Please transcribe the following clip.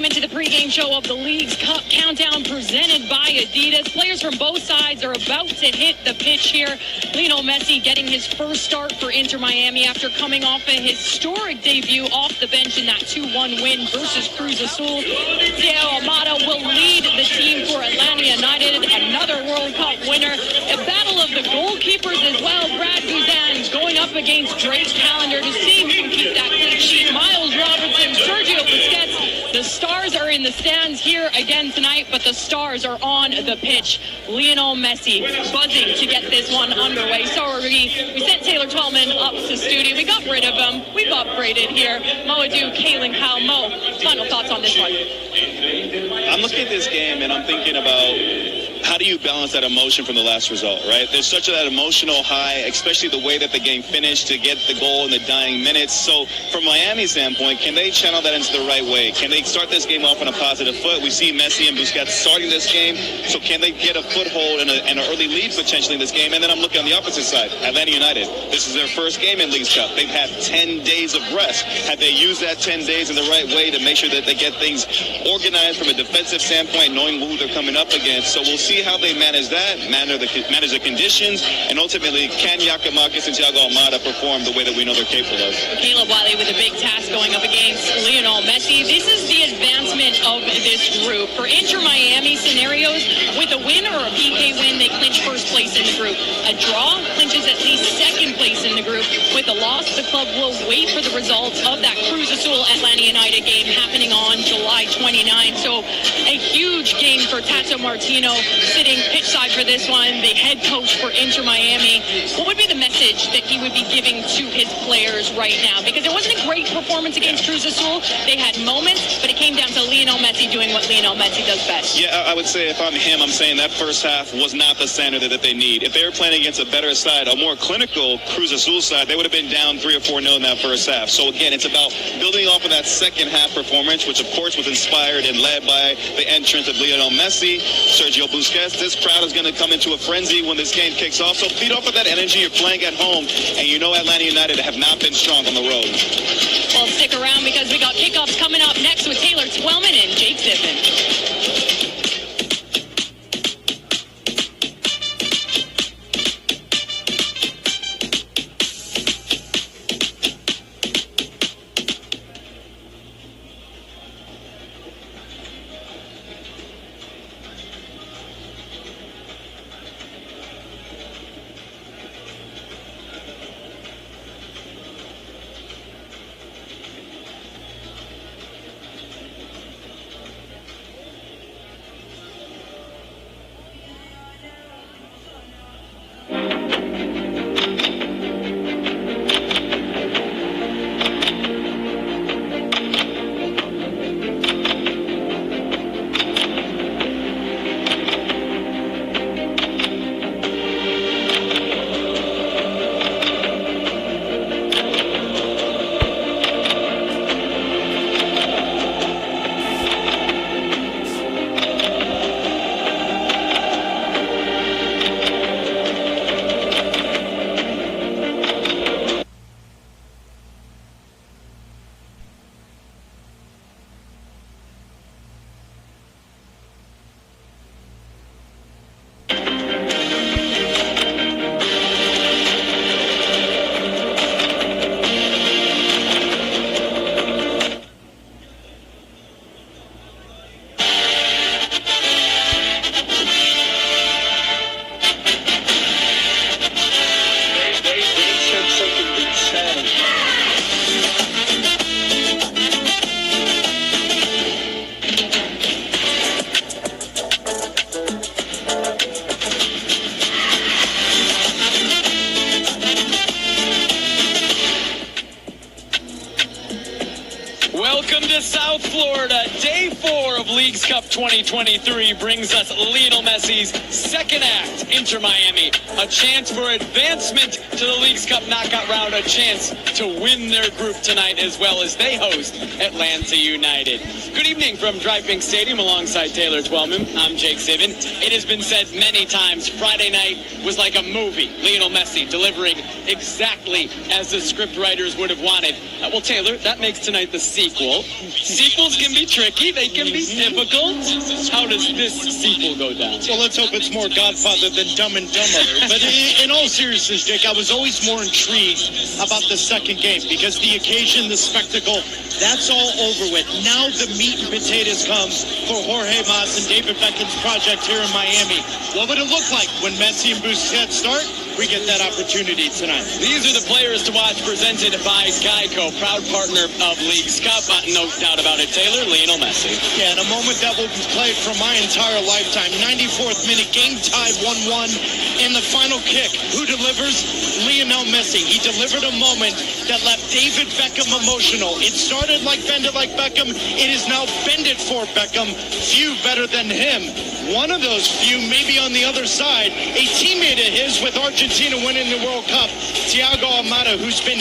into the pregame show of the League's Cup Countdown presented by Adidas. Players from both sides are about to hit the pitch here. Lionel Messi getting his first start for Inter Miami after coming off a historic debut off the bench in that 2-1 win versus Cruz Azul. Diego Almada will lead the team for Atlanta United, another World Cup winner. A battle of the goalkeepers as well. Brad Guzan going up against Drake Callender to see who can keep that clean sheet. Miles Robertson, Sergio Busquets. The Stars are in the stands here again tonight, but the Stars are on the pitch. Lionel Messi buzzing to get this one underway. So are we. We sent Taylor Twellman up to studio. We got rid of him. We've upgraded here. Moadou Kaelin Kyle. Mo, final thoughts on this one? I'm looking at this game and I'm thinking about how do you balance that emotion from the last result, right? There's such that emotional high, especially the way that the game finished to get the goal in the dying minutes. So from Miami's standpoint, can they channel that into the right way? Can they start this game off on a positive foot? We see Messi and Busquets starting this game. So can they get a foothold and an early lead potentially in this game? And then I'm looking on the opposite side, Atlanta United. This is their first game in League's Cup. They've had 10 days of rest. Have they used that 10 days in the right way to make sure that they get things organized from a defensive standpoint, knowing who they're coming up against? So we'll see how they manage that, manage the conditions, and ultimately, can Giacomakis and Thiago Almada perform the way that we know they're capable of? Caleb Wiley with a big task going up against Lionel Messi. This is the advancement of this group. For Inter Miami scenarios, with a win or a PK win, they clinch first place in the group. A draw clinches at least second place in the group. With a loss, the club will wait for the results of that Cruz Azul Atlanta United game happening on July 29. So a huge game for Tato Martino sitting pitch side for this one, the head coach for Inter Miami. What would be the message that he would be giving to his players right now? Because it wasn't a great performance against Cruz Azul. They had moments, but it came down to Lionel Messi doing what Lionel Messi does best. Yeah, I would say if I'm him, I'm saying that first half was not the standard that they need. If they were playing against a better side, a more clinical Cruz Azul side, they would have been down 3 or 4-0 in that first half. So again, it's about building off of that second half performance, which of course was inspired and led by the entrance of Lionel Messi, Sergio Busquets. This crowd is going to come into a frenzy when this game kicks off. So feed off of that energy. You're playing at home, and you know Atlanta United have not been strong on the road. Well, stick around because we got kickoffs coming up next with Taylor Twellman and Jake Ziffin. Welcome to South Florida. Day 4 of League's Cup 2023 brings us Lionel Messi's second act, Inter Miami. A chance for advancement to the Leagues Cup knockout round a chance to win their group tonight as well as they host Atlanta United. Good evening from Driving Stadium alongside Taylor Twellman. I'm Jake Zivin. It has been said many times, Friday night was like a movie. Lionel Messi delivering exactly as the script writers would have wanted. Well, Taylor, that makes tonight the sequel. Sequels can be tricky. They can be difficult. How does this sequel go down? Well, let's hope it's more Godfather than Dumb and Dumber. But in all seriousness, Jake, I was always more intrigued about the second game because the occasion, the spectacle, that's all over with. Now the meat and potatoes comes for Jorge Mas and David Beckham's project here in Miami. What would it look like when Messi and Busquets start? We get that opportunity tonight. These are the players to watch presented by Geico, proud partner of Leagues Cup. No doubt about it, Taylor, Lionel Messi. Yeah, and a moment that will be played for my entire lifetime. 94th minute, game tied 1-1 in the final kick. Who delivers? Lionel Messi. He delivered a moment that left David Beckham emotional. It started like Bend It Like Beckham. It is now Bend It for Beckham. Few better than him. One of those few, maybe on the other side, a teammate of his with Argentina winning the World Cup, Thiago Almada, who's been